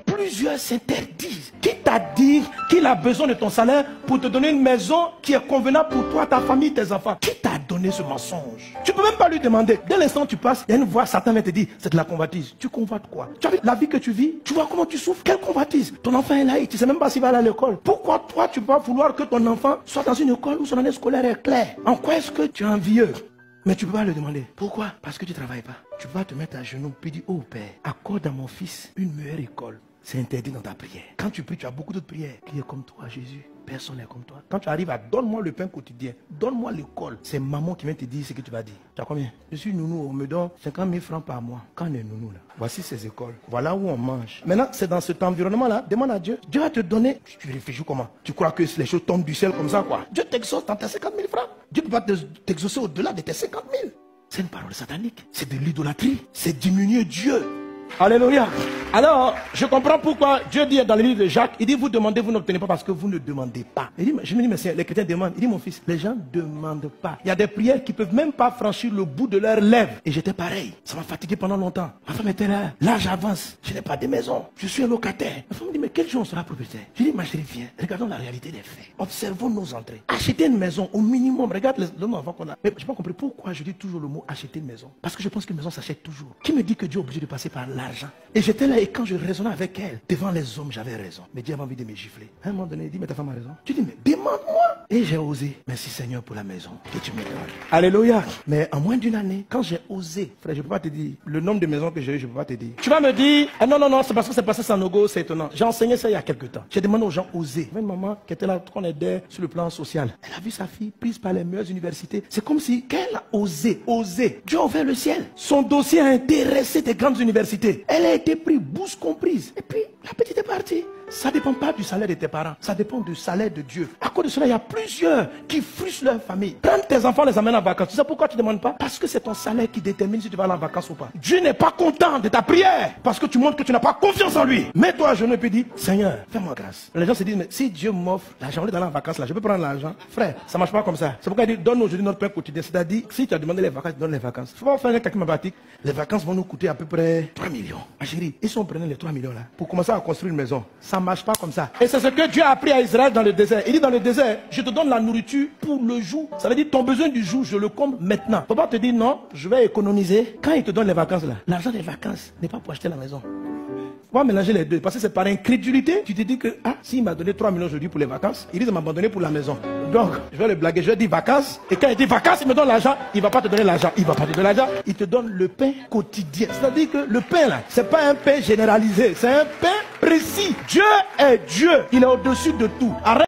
Plusieurs s'interdisent. Qui t'a dit qu'il a besoin de ton salaire pour te donner une maison qui est convenable pour toi, ta famille, tes enfants? Qui t'a donné ce mensonge? Tu peux même pas lui demander. Dès l'instant où tu passes, il y a une voix, Satan vient te dire, c'est de la convoitise. Tu convoites quoi? Tu as vu la vie que tu vis? Tu vois comment tu souffres? Quelle convoitise? Ton enfant est là et tu sais même pas s'il va aller à l'école. Pourquoi toi tu vas vouloir que ton enfant soit dans une école où son année scolaire est claire? En quoi est-ce que tu es envieux? Mais tu peux pas le demander. Pourquoi? Parce que tu travailles pas. Tu vas te mettre à genoux et dire, oh Père, accorde à mon fils une meilleure école. C'est interdit dans ta prière. Quand tu pries, tu as beaucoup d'autres prières. Qui est comme toi, Jésus. Personne n'est comme toi. Quand tu arrives à donne-moi le pain quotidien, donne-moi l'école, c'est maman qui vient te dire ce que tu vas dire. Tu as combien? Je suis nounou, on me donne 50 000 francs par mois. Quand on est nounou là, voici ces écoles. Voilà où on mange. Maintenant, c'est dans cet environnement-là, demande à Dieu. Dieu va te donner. Tu réfléchis comment? Tu crois que les choses tombent du ciel comme ça quoi? Dieu t'exauce dans tes 50 000 francs. Dieu ne peut pas t'exaucer au-delà de tes 50 000. C'est une parole satanique. C'est de l'idolâtrie. C'est diminuer Dieu. Alléluia. Alors, je comprends pourquoi Dieu dit dans le livre de Jacques, il dit vous demandez, vous n'obtenez pas parce que vous ne demandez pas. Il dit, je me dis, mais les chrétiens demandent. Il dit, mon fils, les gens ne demandent pas. Il y a des prières qui ne peuvent même pas franchir le bout de leurs lèvres. Et j'étais pareil. Ça m'a fatigué pendant longtemps. Ma femme était là. Là, j'avance. Je n'ai pas de maison. Je suis un locataire. Ma femme me dit, mais quel jour on sera propriétaire? Je dis, ma chérie, viens. Regardons la réalité des faits. Observons nos entrées. Acheter une maison au minimum. Regarde le nombre d'enfants qu'on a. Mais je n'ai pas compris pourquoi je dis toujours le mot acheter une maison. Parce que je pense qu'une maison s'achète toujours. Qui me dit que Dieu est obligé de passer par l'argent? Et j'étais là et quand je raisonnais avec elle, devant les hommes, j'avais raison. Mais Dieu avait envie de me gifler. À un moment donné, il dit, mais ta femme a raison. Tu dis, mais demande-moi. Et j'ai osé. Merci Seigneur pour la maison que tu me donnes. Alléluia. Mais en moins d'une année, quand j'ai osé, frère, je ne peux pas te dire le nombre de maisons que j'ai eu, je ne peux pas te dire. Tu vas me dire, ah non, c'est parce que c'est passé Sanogo, c'est étonnant. J'ai enseigné ça il y a quelques temps. J'ai demandé aux gens oser. Il y avait une maman qui était là, qu'on aidait sur le plan social. Elle a vu sa fille prise par les meilleures universités. C'est comme si, qu'elle a osé. Dieu a ouvert le ciel. Son dossier a intéressé des grandes universités. Elle a été prise, bourse comprise. Et puis, la petite est partie. Ça ne dépend pas du salaire de tes parents. Ça dépend du salaire de Dieu. À cause de cela, il y a plusieurs qui frustrent leur famille. Prends tes enfants, les amènent en vacances. Tu sais pourquoi tu ne demandes pas? Parce que c'est ton salaire qui détermine si tu vas aller en vacances ou pas. Dieu n'est pas content de ta prière. Parce que tu montres que tu n'as pas confiance en lui. Mets-toi à genoux et puis dis, Seigneur, fais-moi grâce. Les gens se disent, mais si Dieu m'offre l'argent, on est d'aller en vacances là, je peux prendre l'argent. Frère, ça ne marche pas comme ça. C'est pourquoi il dit, donne-nous aujourd'hui notre pain quotidien. C'est-à-dire, si tu as demandé les vacances, donne les vacances. Il faut pas faire un calcul mathématique. Les vacances vont nous coûter à peu près 3 millions. Ma chérie, et si on prenait les 3 millions là, pour commencer à construire une maison, ça ne marche pas comme ça. Et c'est ce que Dieu a appris à Israël dans le désert. Il dit dans le désert, je te donne la nourriture pour le jour. Ça veut dire ton besoin du jour, je le comble maintenant. Faut pas te dire non, je vais économiser. Quand il te donne les vacances là, l'argent des vacances n'est pas pour acheter la maison. Faut pas mélanger les deux. Parce que c'est par incrédulité, tu te dis que, s'il m'a donné 3 millions aujourd'hui pour les vacances, il risque de m'abandonner pour la maison. Donc, je vais le blaguer, je vais dire vacances. Et quand il dit vacances, il me donne l'argent. Il ne va pas te donner l'argent. Il ne va pas te donner l'argent. Il te donne le pain quotidien. C'est-à-dire que le pain là, c'est pas un pain généralisé. C'est un pain précis. Dieu est Dieu. Il est au-dessus de tout. Arrête.